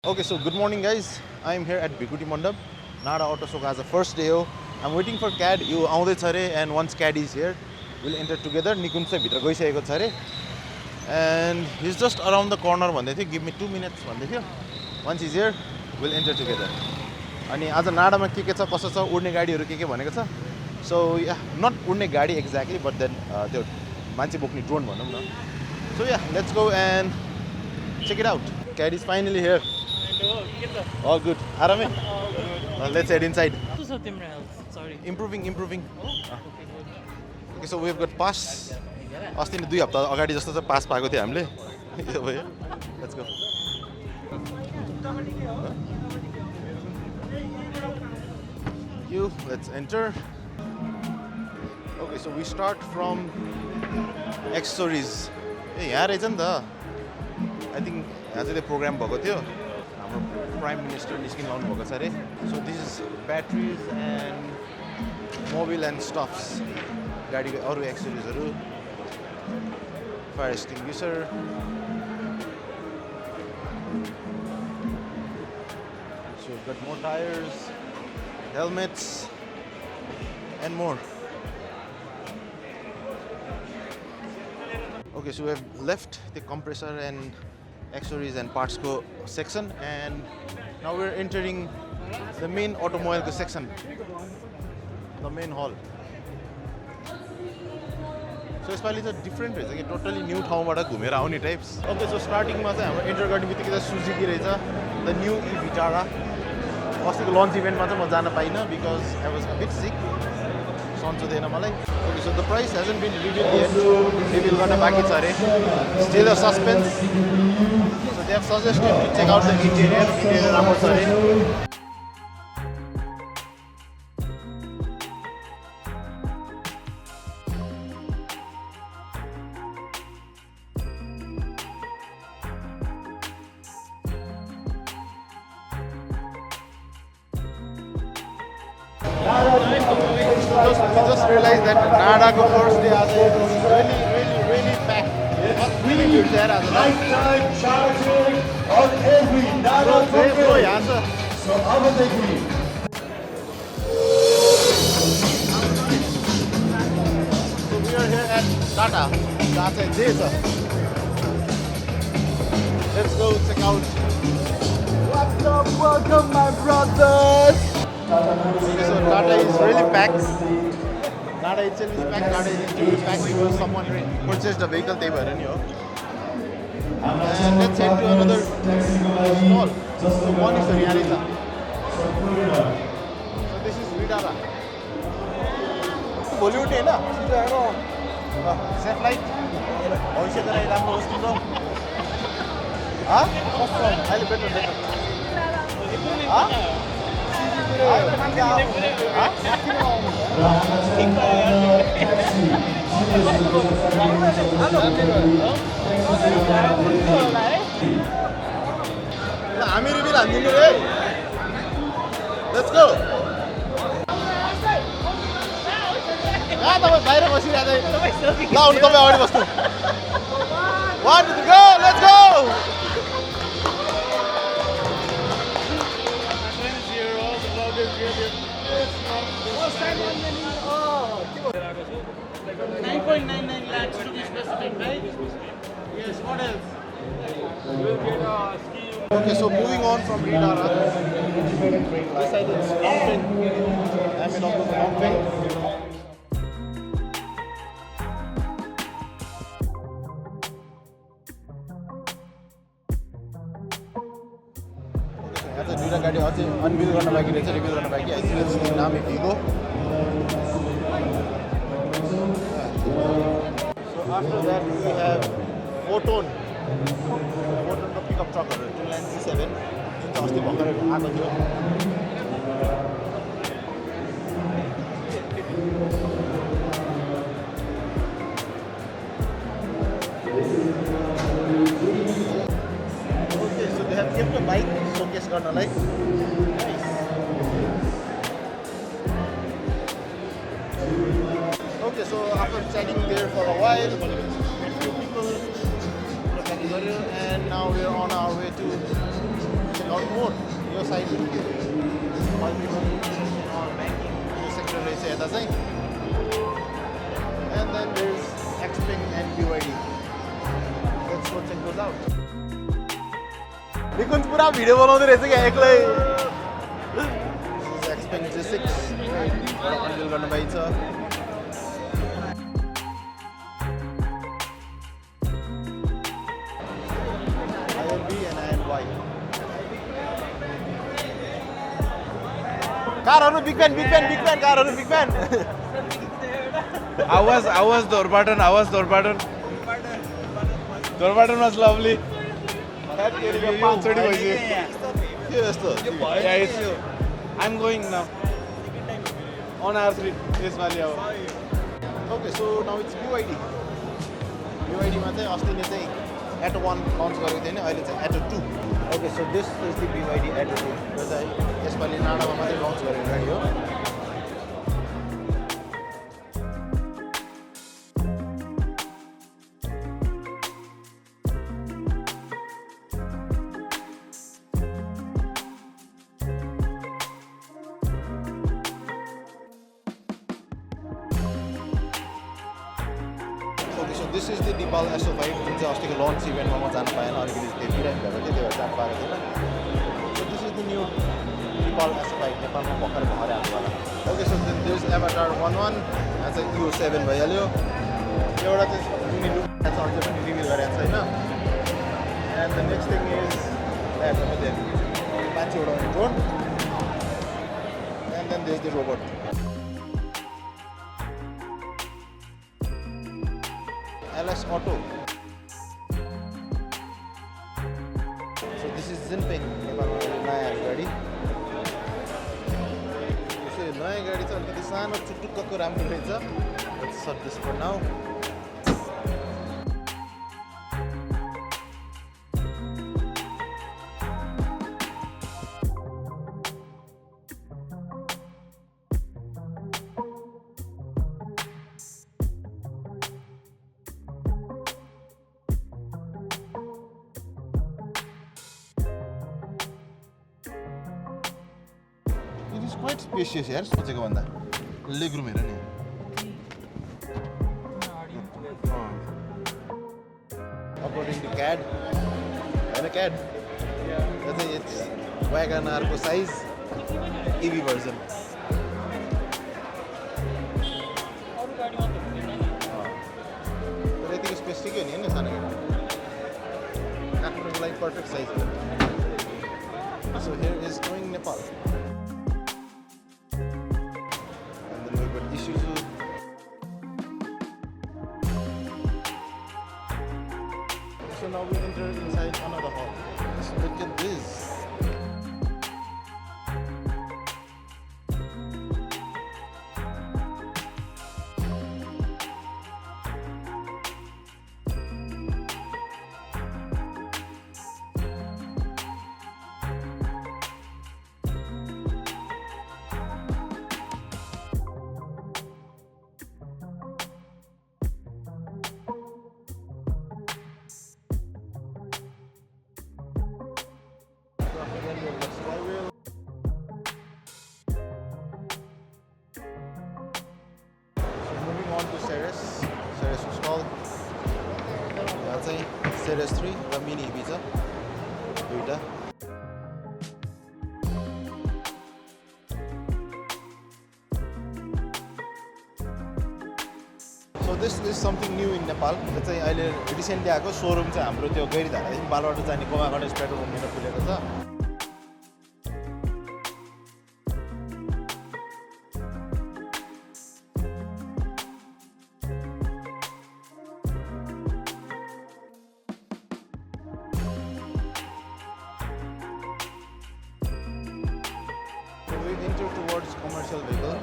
Okay, so good morning guys. I am here at Bikuti Mandap. NADA Auto Show as the first day. I'm waiting for CAD. You आउँदै छ रे and once CAD is here, we'll enter together. Nikun चाहिँ भित्र गइसकेको छ रे. And he's just around the corner भन्दै थियो. Give me 2 minutes भन्दै थियो. Once he's here, we'll enter together. अनि आज नाडामा के छ कसो छ उड्ने गाडीहरु के भनेको छ. So yeah, not उड्ने गाडी exactly, but then त्यो मान्छे बोक्ने ड्रोन भनौं न. So yeah, let's go and check it out. CAD is finally here. All good. Arame? Let's head inside. Sorry. Improving. Okay, so we've got pass. अस्ति नै 2 हप्ता अगाडि जस्तो चाहिँ पास पाएको थियो हामीले. Let's go. Let's enter. Okay, so we start from accessories. Hey, यहाँ रहेछ नि त. I think यहाँ चाहिँ program भएको थियो. Prime Minister निस्किन लाउनु भएको छ रे. So this is batteries and mobile and stuffs. गाडीको अरु एक्सेसरिजहरु. Fire extinguisher. So we've got more tires, helmets and more. Okay, so we have left the compressor and accessories and parts section, and now we're entering the main automobile section, the main hall. So यसपालि चाहिँ different रहेछ कि totally new ठाउँबाट घुमेर आउने types. Okay, so starting मा चाहिँ हाम्रो enter गर्ने बित्तिकै चाहिँ Suzuki रहेछ, the new Riddara. अस्तिको launch event मा चाहिँ म जान पाइनँ because I was a bit sick. सन्चो थिएन मलाई. Okay, so the price hasn't been revealed yet. Reveal गर्न बाँकी छ अरे. Still a suspense. So they have suggested to check out the interior. Interior राम्रो छ अरे. We just realized that NADA first day was really packed. Really good there as well. Nighttime charging on every NADA program. So we are here at Tata. Tata is Let's go check out. What's up? Welcome, my brothers. So Tata is really packed. NADA itself is packed. NADA is packed because someone purchased a vehicle. They were in here. And let's head to another stall. So one is Riddara. So this is Riddara. Bollywood है ना? Safe light. और इसे तरह Ilam host kilo. हाँ? अहिले better. हाँ? हामी reveal हान्दिनु रे. Let's go. कहाँ तपाईँ बाहिर बसिरहेको ल अनि तपाईँ अगाडि बस्नु. 1 2 go, let's go. $9.99 lakhs to be specific, right? Yes, what else? You will get a ski. Okay, so moving on from Riddara. This side is Dongfeng. I'm in Dongfeng. Okay, so दुईटा गाडी अझै अनभिल गर्न बाँकी रहेछ, reveal गर्न बाँकी. I think it's नाम Vigo. So after that we have Foton. Foton को pickup truck हरु 297 जुन चाहिँ अस्ति भर्खर आएको थियो. Okay, so they have kept a bike showcase गर्नलाई. Okay, so after chatting there for a while, people, and now we are on our way to more. Your side. Banking sector is here. And then there's Xpeng and BYD. Let's go check those out. Nikunj pura video banaउँदै रहेछ क्या एक्लै. This is Xpeng G6. Control गर्न पाइन्छ. Aion B and Aion Y. कारहरु big fan कारहरु big fan. I was Dorbarton. Dorbarton was lovely. I'm going now. On R3. Yes, Malia. Okay, so now it's BYD. BYD मा चाहिँ अस्तिले चाहिँ Atto 1 lunch गरेको थियो नि अहिले चाहिँ Atto 2. Okay, so this is the BYD Atto 2. यो चाहिँ यसपालि नाडामा मात्रै लन्च गरेको गाडी हो. So this is the Nepal SO5 जुन चाहिँ अस्तिको लन्च इभेन्टमा म जान पाएन अलिकति त्यो बिरामी भएको थियो त्यही भएर जान पाएको थिएन. So this is the new Nepal SO5 नेपालमा भर्खर आएको वाला. Okay, so then there's Avatar 11 यहाँ चाहिँ EU7 भइहाल्यो. एउटा चाहिँ जुन लुक छ अझै पनि रिभिल गरेको छैन. And the next thing is that over there. मान्छे एउटा drone. And then there's the robot. NADA Auto. So this is Jinpeng. नेपालमा नयाँ गाडी. यसो नयाँ गाडी छ अलिकति सानो चुटुक्कको राम्रो रहेछ. Let's shut this for now. It is quite spacious यार सोचेको भन्दा. लेग रुम हेर नि. According to CAD, and a CAD, it's Wagon R size, EV version. But I think it's space ticket, isn't it? Like perfect size. So here is going Nepal. And then we've got Isuzu. So now we enter inside another hall. Just look at this. Skywell. So moving on to Ceres. Ceres was called. That's a Ceres 3, the mini Ibiza. Duita. So this is something new in Nepal. It's a recently आएको showroom चाहिँ हाम्रो त्यो गैरीधारादेखि बालवाटो जाने Goma Ganesh petrol पम्पतिर खुलेको छ. So we enter towards commercial vehicle.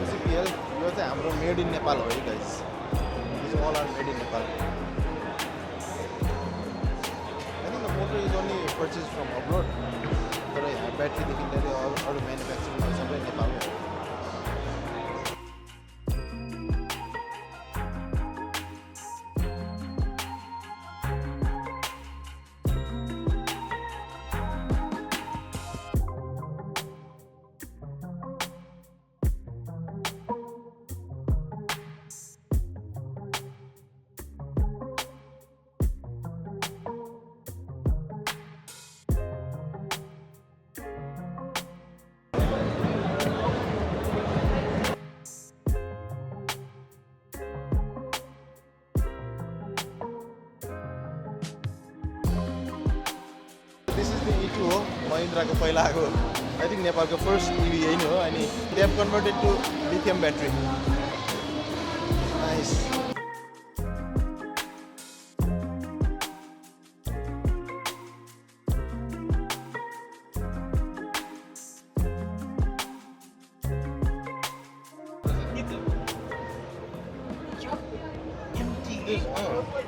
MCPL, यो चाहिँ हाम्रो made in Nepal हो है guys. These all are made in Nepal. purchase from abroad. तर यहाँ ब्याट्रीदेखि लिएर अरू म्यानुफ्याक्चरिङहरू सबै नेपालमै हो. This is the E2 हो, महिन्द्राको पहिला आएको. I think नेपालको first EV यही नै हो अनि they have converted to lithium battery. Nice.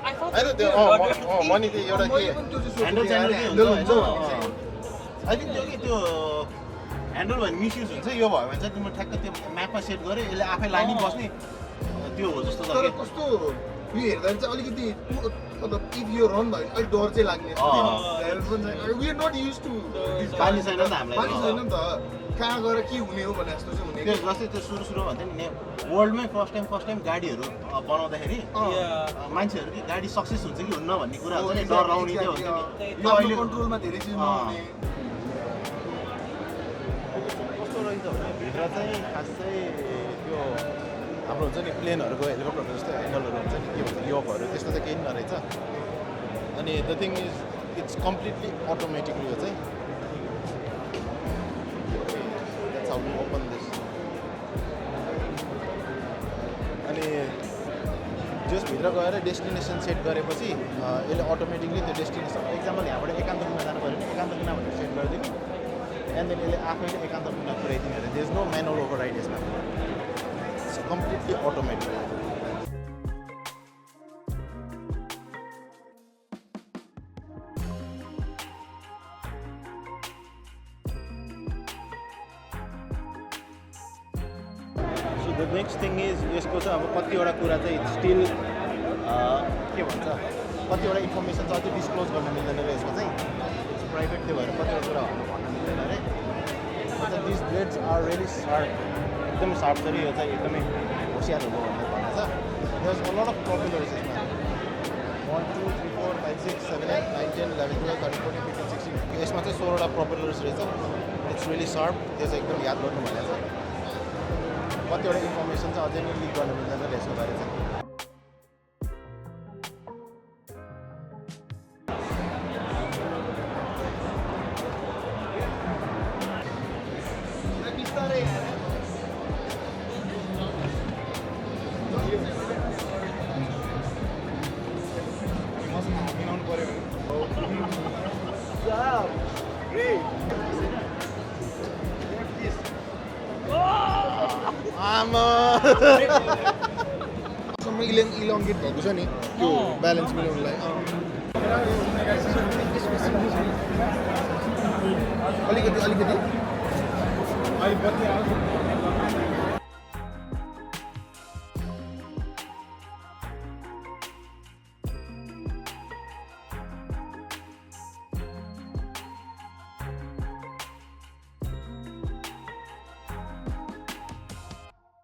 I thought the money the एउटा के ह्यान्डल च्यानल के हुन्छ I think त्यो ह्यान्डल भने मिसयुज हुन्छ यो भयो भने चाहिँ तिम्रो ठ्याक्क त्यो म्यापमा सेट गरे यसले आफै लाइनै बस्ने त्यो हो जस्तो तर कस्तो यो हेर्दा चाहिँ अलिकति मतलब इफ यो रन भयो अलिक डर चाहिँ लाग्ने we are not use to पानी छैन नि त हामीलाई पानी छैन नि त कहाँ गएर के हुने हो भने जस्तो चाहिँ हुने त्यो जस्तै त्यो सुरुमा भन्थ्यो नि वर्ल्डमै फर्स्ट टाइम गाडीहरू बनाउँदाखेरि मान्छेहरू कि गाडी सक्सेस हुन्छ कि हुन्न भन्ने कुरा हुन्छ नि डर लाउने त्यो हुन्छ नि यो अहिले कन्ट्रोलमा धेरै चिज नहुने कस्तो रहेछ भने भित्र चाहिँ खास चाहिँ त्यो हाम्रो हुन्छ नि प्लेनहरूको हेलिकप्टरहरू जस्तो एङ्गलहरू हुन्छ नि के भन्छ योकहरू त्यस्तो चाहिँ केही नरहेछ अनि the thing is it's completely automatic यो चाहिँ that's how we open this अनि जस भित्र गएर डेस्टिनेसन सेट गरेपछि यसले अटोमेटिकली त्यो डेस्टिनेसन एक्जाम्पल यहाँबाट एकान्त मुना जानु पऱ्यो भने एकान्त मुना भनेर सेट गरिदिनु एन्ड देन यसले आफैले एकान्त मुना पुऱ्याइदिनु अरे there is no manual override यसमा it's completely automatic the next thing is यसको चाहिँ अब कतिवटा कुरा चाहिँ स्टिल के भन्छ कतिवटा इन्फर्मेसन चाहिँ अझै डिस्क्लोज गर्न मिल्दैन र यसमा चाहिँ इट्स प्राइभेट त्यो भएर कतिवटा कुरा भन्न मिल्दैन अरे अन्त this blades are really sharp एकदमै सार्प छ यो चाहिँ एकदमै होसियार हुनु भनेर भनेको छ there is a lot of problems यसमा 1 2 3 4 5 6 7 8 9 10 11 12 13 14 15 16 यसमा चाहिँ 16वटा प्रोपेलर्स रहेछ इट्स रियली सार्प त्यो चाहिँ एकदम याद गर्नु भनेको छ कतिवटा इन्फर्मेसन चाहिँ अझै नै लिक गर्न मिल्दैन र यसको बारे चाहिँ सम्म इलोङ्गेट भएको छ नि त्यो ब्यालेन्स मिलाउनलाई अलिकति